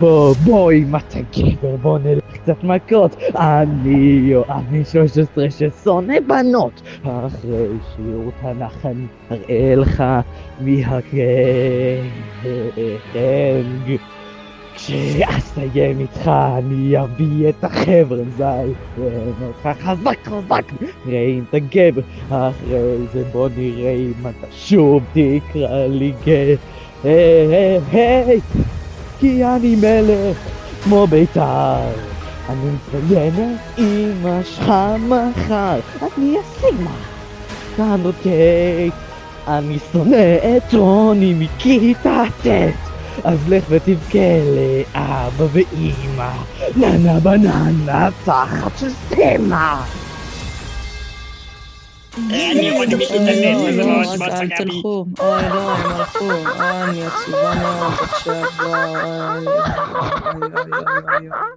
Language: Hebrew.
בואי, מטה גבר, בוא נלך קצת מכות. אני יואב בן 13 ששונא בנות. אחרי שיעור תנ"ך אני אראה לך מי הקנג. כשאסיים איתך אני אביא את החבר'ה, זייפן אותך חזק חזק, נראה אם אתה גבר. אחרי זה בוא נראה אם אתה שוב תקרא לי היי, כי אני מלך כמו בית"ר, אני מציין את אמא שלך מחר, אני אשימה כאן עוד קייק. אני שונא את רוני מכיתה ט', אז לך ותבכה לאבא ואמא, ננה בננה תחת של סמה. אני יכול מכיתה ט', זה ממש מצא אל גבי. תלכו, אוי לא, הם הלכו, אני עצובה מאוד עכשיו, וואו, אוי אוי אוי אוי אוי אוי